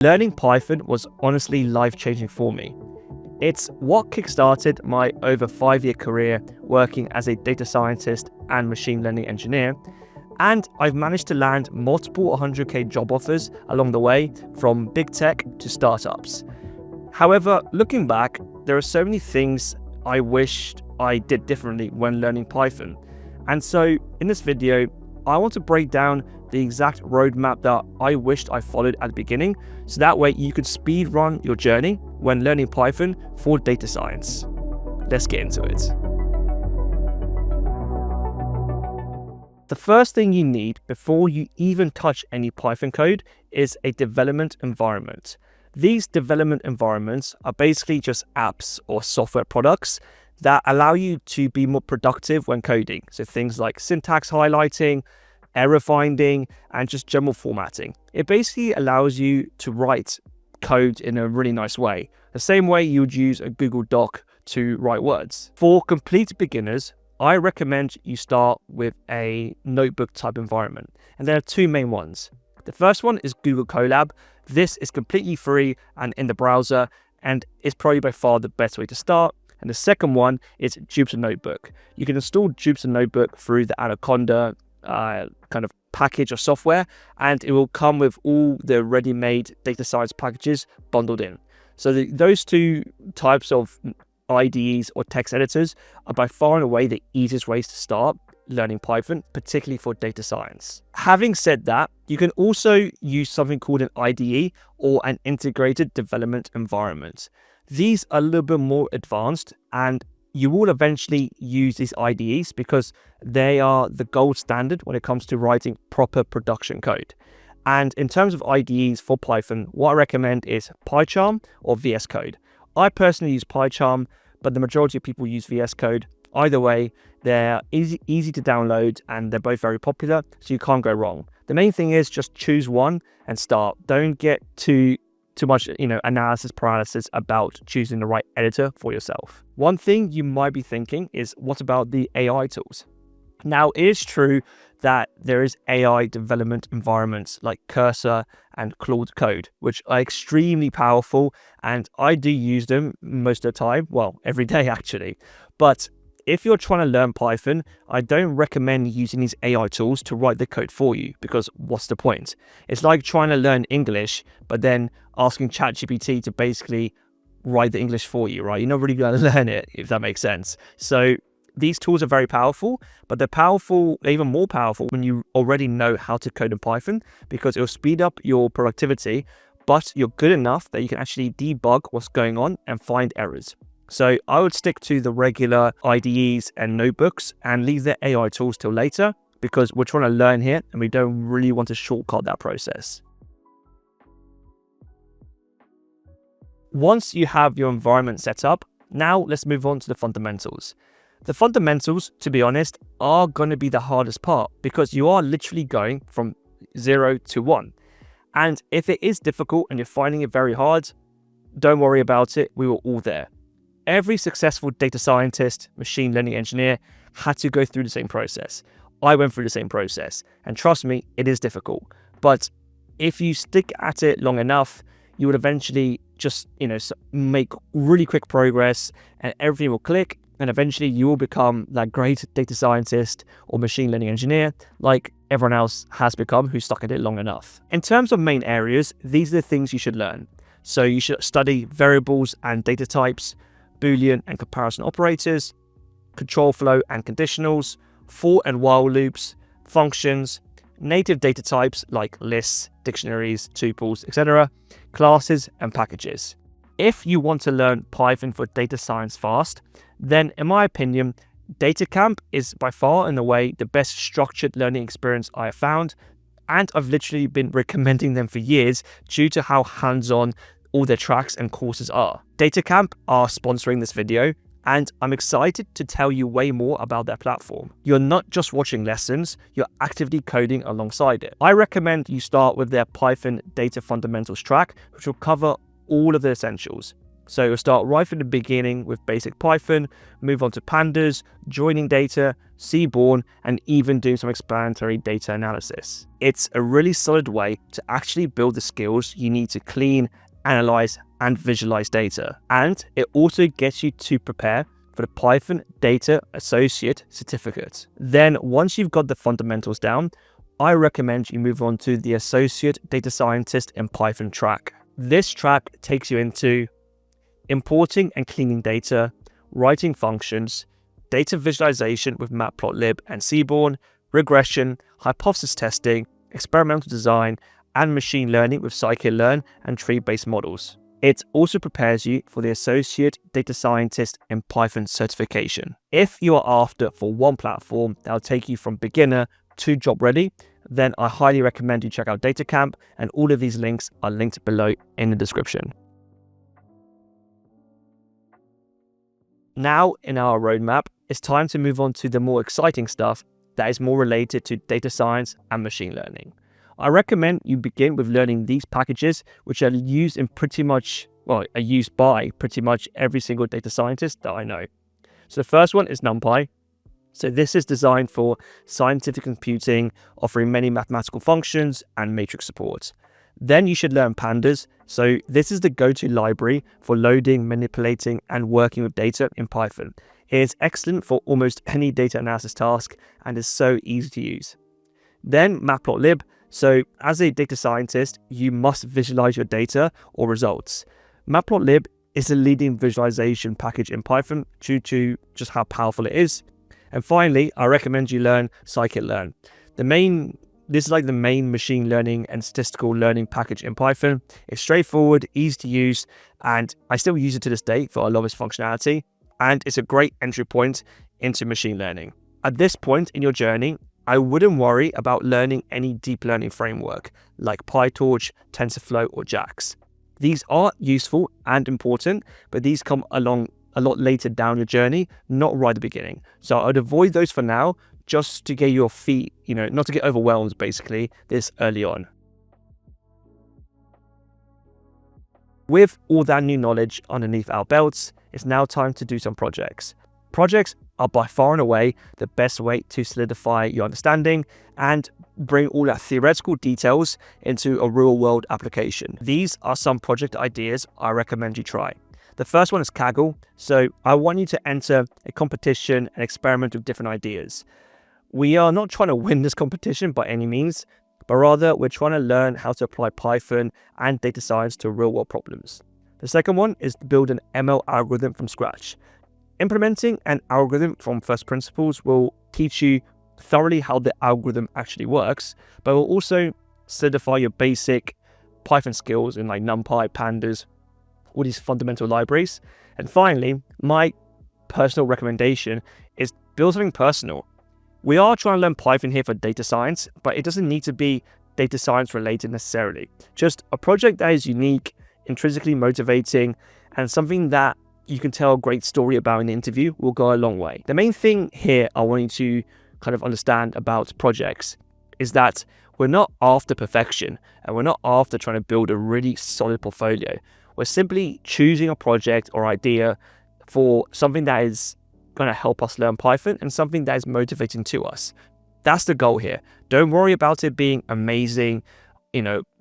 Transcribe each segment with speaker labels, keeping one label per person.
Speaker 1: Learning Python was honestly life-changing for me. It's what kickstarted my over 5-year career working as a data scientist and machine learning engineer, and I've managed to land multiple 100k job offers along the way, from big tech to startups. However, looking back, there are so many things I wished I did differently when learning Python. And so in this video, I want to break down the exact roadmap that I wished I followed at the beginning, so that way you could speed run your journey when learning Python for data science. Let's get into it. The first thing you need before you even touch any Python code is a development environment. These development environments are basically just apps or software products that allow you to be more productive when coding. So things like syntax highlighting, error finding, and just general formatting. It basically allows you to write code in a really nice way, the same way you would use a Google Doc to write words. For complete beginners, I recommend you start with a notebook type environment, and there are two main ones. The first one is Google Colab. This is completely free and in the browser, and is probably by far the best way to start. And the second one is Jupyter Notebook. You can install Jupyter Notebook through the Anaconda kind of package of software, and it will come with all the ready-made data science packages bundled in. So those two types of IDEs or text editors are by far and away the easiest ways to start learning Python, particularly for data science. Having said that, you can also use something called an IDE or an integrated development environment. These are a little bit more advanced, and you will eventually use these IDEs because they are the gold standard when it comes to writing proper production code. And in terms of IDEs for Python, what I recommend is PyCharm or VS Code. I personally use PyCharm, but the majority of people use VS Code. Either way, they're easy to download, and they're both very popular, so you can't go wrong. The main thing is just choose one and start. Don't get too much analysis paralysis about choosing the right editor for yourself. One thing you might be thinking is, what about the AI tools? Now, it is true that there is AI development environments like Cursor and Claude Code, which are extremely powerful, and I do use them most of the time, well, every day actually. But if you're trying to learn Python, I don't recommend using these AI tools to write the code for you, because what's the point? It's like trying to learn English, but then asking ChatGPT to basically write the English for you, right? You're not really going to learn it, if that makes sense. So these tools are very powerful, but they're even more powerful when you already know how to code in Python, because it'll speed up your productivity, but you're good enough that you can actually debug what's going on and find errors. So I would stick to the regular IDEs and notebooks and leave the AI tools till later, because we're trying to learn here and we don't really want to shortcut that process. Once you have your environment set up, now let's move on to the fundamentals. The fundamentals, to be honest, are going to be the hardest part, because you are literally going from 0 to 1. And if it is difficult and you're finding it very hard, don't worry about it. We were all there. Every successful data scientist, machine learning engineer had to go through the same process. I went through the same process, and trust me, it is difficult. But if you stick at it long enough, you would eventually just, make really quick progress, and everything will click, and eventually you will become that great data scientist or machine learning engineer like everyone else has become who stuck at it long enough. In terms of main areas, these are the things you should learn. So you should study variables and data types, Boolean and comparison operators, control flow and conditionals, for and while loops, functions, native data types like lists, dictionaries, tuples, etc., classes and packages. If you want to learn Python for data science fast, then in my opinion, DataCamp is by far and away the best structured learning experience I have found, and I've literally been recommending them for years due to how hands-on all their tracks and courses are. DataCamp are sponsoring this video, and I'm excited to tell you way more about their platform. You're not just watching lessons, you're actively coding alongside it. I recommend you start with their Python Data Fundamentals track, which will cover all of the essentials. So you'll start right from the beginning with basic Python, move on to pandas, joining data, Seaborn, and even doing some explanatory data analysis. It's a really solid way to actually build the skills you need to clean, analyze, and visualize data. And it also gets you to prepare for the Python Data Associate Certificate. Then once you've got the fundamentals down, I recommend you move on to the Associate Data Scientist in Python track. This track takes you into importing and cleaning data, writing functions, data visualization with Matplotlib and Seaborn, regression, hypothesis testing, experimental design, and machine learning with scikit-learn and tree-based models. It also prepares you for the Associate Data Scientist in Python certification. If you are after for one platform that will take you from beginner to job ready, then I highly recommend you check out DataCamp, and all of these links are linked below in the description. Now in our roadmap, it's time to move on to the more exciting stuff that is more related to data science and machine learning. I recommend you begin with learning these packages, which are used in are used by pretty much every single data scientist that I know. So the first one is NumPy. So this is designed for scientific computing, offering many mathematical functions and matrix support. Then you should learn Pandas. So this is the go-to library for loading, manipulating, and working with data in Python. It is excellent for almost any data analysis task and is so easy to use. Then Matplotlib. So as a data scientist, you must visualize your data or results. Matplotlib is the leading visualization package in Python due to just how powerful it is. And finally, I recommend you learn scikit-learn. This is like the main machine learning and statistical learning package in Python. It's straightforward, easy to use, and I still use it to this day for a lot of its functionality. And it's a great entry point into machine learning. At this point in your journey, I wouldn't worry about learning any deep learning framework like PyTorch, TensorFlow, or JAX. These are useful and important, but these come along a lot later down your journey, not right at the beginning. So I'd avoid those for now, just to get your feet, not to get overwhelmed basically this early on. With all that new knowledge underneath our belts, it's now time to do some projects. Projects are by far and away the best way to solidify your understanding and bring all that theoretical details into a real-world application. These are some project ideas I recommend you try. The first one is Kaggle. So I want you to enter a competition and experiment with different ideas. We are not trying to win this competition by any means, but rather we're trying to learn how to apply Python and data science to real-world problems. The second one is to build an ML algorithm from scratch. Implementing an algorithm from first principles will teach you thoroughly how the algorithm actually works, but will also solidify your basic Python skills in like NumPy, Pandas, all these fundamental libraries. And finally, my personal recommendation is build something personal. We are trying to learn Python here for data science, but it doesn't need to be data science related necessarily. Just a project that is unique, intrinsically motivating, and something that you can tell a great story about in the interview will go a long way. The main thing here I want you to kind of understand about projects is that we're not after perfection, and we're not after trying to build a really solid portfolio. We're simply choosing a project or idea for something that is going to help us learn Python and something that is motivating to us. That's the goal here. Don't worry about it being amazing,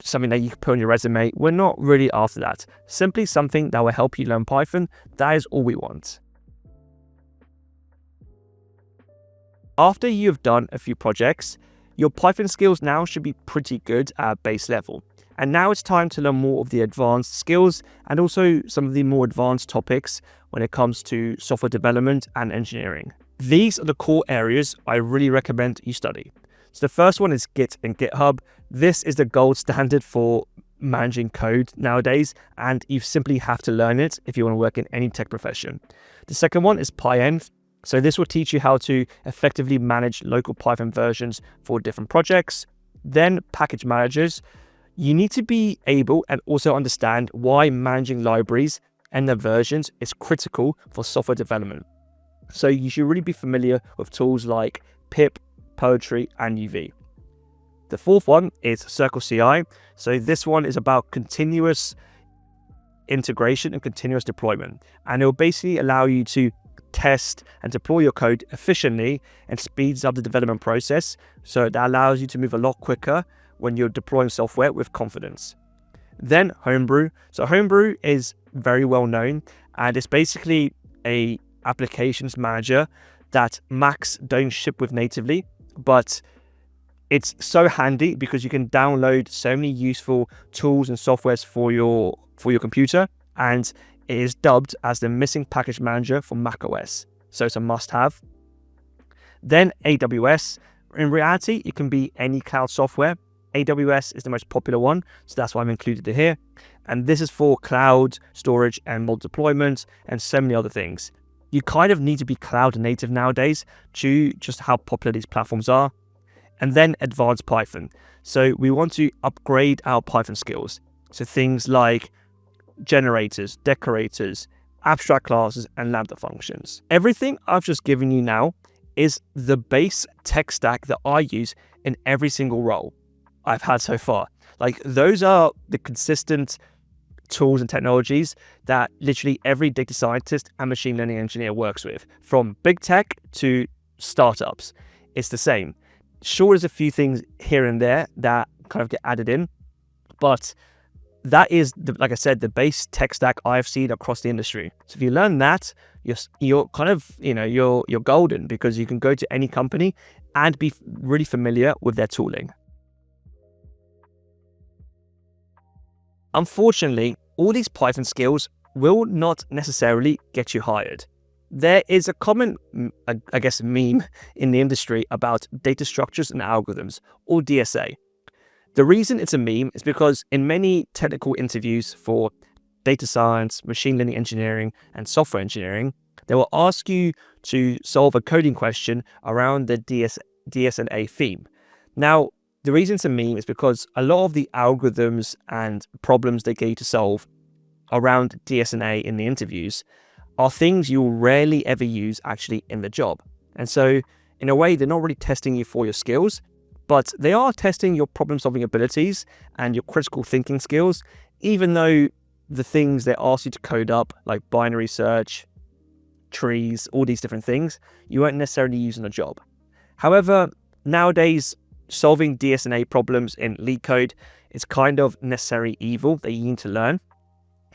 Speaker 1: something that you can put on your resume. We're not really after that. Simply something that will help you learn Python. That is all we want. After you've done a few projects, your Python skills now should be pretty good at base level. And now it's time to learn more of the advanced skills and also some of the more advanced topics when it comes to software development and engineering. These are the core areas I really recommend you study. So the first one is Git and GitHub. This is the gold standard for managing code nowadays, and you simply have to learn it if you want to work in any tech profession. The second one is PyEnv. So this will teach you how to effectively manage local Python versions for different projects. Then package managers. You need to be able and also understand why managing libraries and their versions is critical for software development. So you should really be familiar with tools like pip, poetry, and UV. The fourth one is Circle CI. So this one is about continuous integration and continuous deployment. And it will basically allow you to test and deploy your code efficiently and speeds up the development process. So that allows you to move a lot quicker when you're deploying software with confidence. Then Homebrew. So Homebrew is very well known, and it's basically a applications manager that Macs don't ship with natively, but it's so handy because you can download so many useful tools and softwares for your computer, and it is dubbed as the missing package manager for macOS. So it's a must-have. Then AWS. In reality, it can be any cloud software. AWS is the most popular one, so that's why I've included it here. And this is for cloud storage and multi-deployment and so many other things. You kind of need to be cloud native nowadays due just how popular these platforms are. And then advanced Python. So we want to upgrade our Python skills. So things like generators, decorators, abstract classes, and Lambda functions. Everything I've just given you now is the base tech stack that I use in every single role I've had so far. Like, those are the consistent tools and technologies that literally every data scientist and machine learning engineer works with, from big tech to startups. It's the same. Sure, there's a few things here and there that kind of get added in, but that is, like I said, the base tech stack I've seen across the industry. So if you learn that, you're kind of, you're golden, because you can go to any company and be really familiar with their tooling. Unfortunately, all these Python skills will not necessarily get you hired. There is a common, I guess, meme in the industry about data structures and algorithms, or DSA. The reason it's a meme is because in many technical interviews for data science, machine learning engineering, and software engineering, they will ask you to solve a coding question around the DSA theme. Now, the reason it's a meme is because a lot of the algorithms and problems they get you to solve around DSA in the interviews are things you'll rarely ever use actually in the job. And so, in a way, they're not really testing you for your skills, but they are testing your problem-solving abilities and your critical thinking skills, even though the things they ask you to code up, like binary search, trees, all these different things, you won't necessarily use in a job. However, nowadays, solving DSA problems in LeetCode is kind of necessary evil that you need to learn.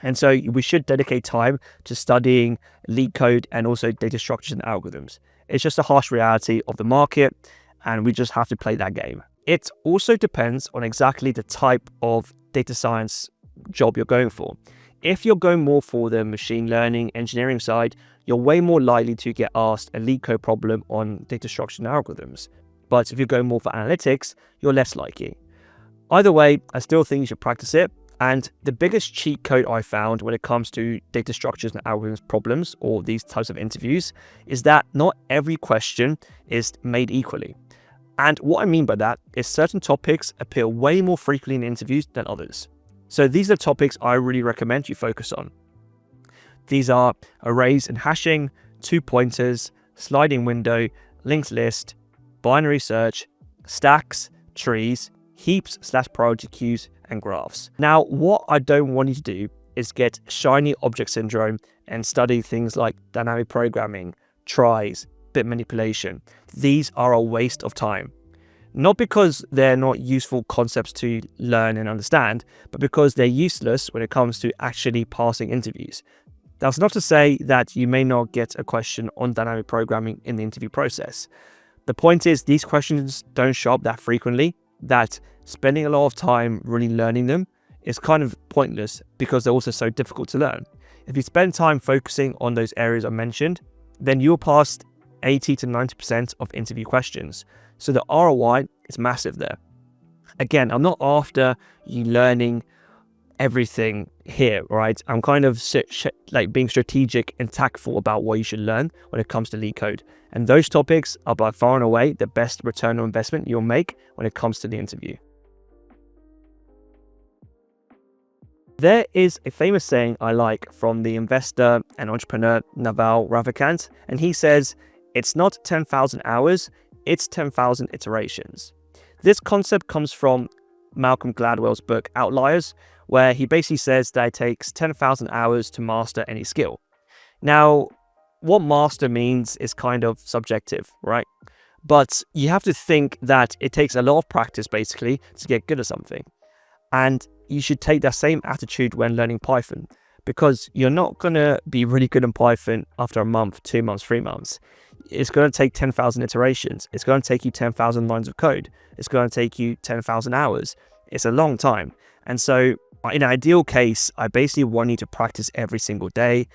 Speaker 1: And so we should dedicate time to studying LeetCode and also data structures and algorithms. It's just a harsh reality of the market, and we just have to play that game. It also depends on exactly the type of data science job you're going for. If you're going more for the machine learning engineering side, you're way more likely to get asked a LeetCode problem on data structures and algorithms. But if you're going more for analytics, you're less likely. Either way, I still think you should practice it. And the biggest cheat code I found when it comes to data structures and algorithms problems, or these types of interviews, is that not every question is made equally. And what I mean by that is certain topics appear way more frequently in interviews than others. So these are topics I really recommend you focus on. These are arrays and hashing, two pointers, sliding window, linked list, binary search, stacks, trees, heaps/priority queues, and graphs. Now, what I don't want you to do is get shiny object syndrome and study things like dynamic programming, tries, bit manipulation. These are a waste of time. Not because they're not useful concepts to learn and understand, but because they're useless when it comes to actually passing interviews. That's not to say that you may not get a question on dynamic programming in the interview process. The point is, these questions don't show up that frequently, that spending a lot of time really learning them is kind of pointless because they're also so difficult to learn. If you spend time focusing on those areas I mentioned, then you'll pass 80 to 90% of interview questions. So the ROI is massive there. Again, I'm not after you learning everything here, right? I'm kind of like being strategic and tactful about what you should learn when it comes to LeetCode. And those topics are by far and away the best return on investment you'll make when it comes to the interview. There is a famous saying I like from the investor and entrepreneur Naval Ravikant, and he says, "It's not 10,000 hours, it's 10,000 iterations." This concept comes from Malcolm Gladwell's book Outliers, where he basically says that it takes 10,000 hours to master any skill. Now, what master means is kind of subjective, right? But you have to think that it takes a lot of practice basically to get good at something. And you should take that same attitude when learning Python, because you're not going to be really good in Python after a month, 2 months, 3 months. It's going to take 10,000 iterations. It's going to take you 10,000 lines of code. It's going to take you 10,000 hours. It's a long time. And so in an ideal case, I basically want you to practice every single day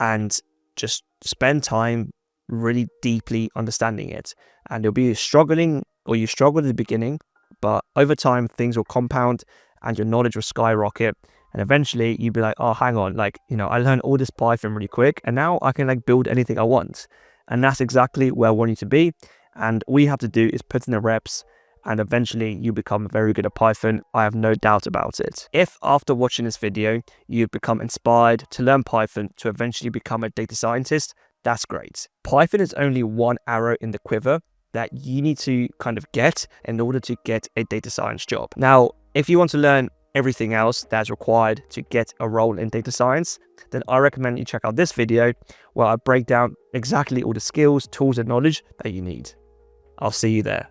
Speaker 1: and just spend time really deeply understanding it. And you'll be struggling, or you struggle at the beginning, but over time things will compound and your knowledge will skyrocket. And eventually you'll be like, oh, hang on, like, I learned all this Python really quick and now I can like build anything I want. And that's exactly where I want you to be. And all you have to do is put in the reps, and eventually you become very good at Python. I have no doubt about it. If after watching this video, you become inspired to learn Python to eventually become a data scientist, that's great. Python is only one arrow in the quiver that you need to kind of get in order to get a data science job. Now, if you want to learn everything else that's required to get a role in data science, then I recommend you check out this video where I break down exactly all the skills, tools, and knowledge that you need. I'll see you there.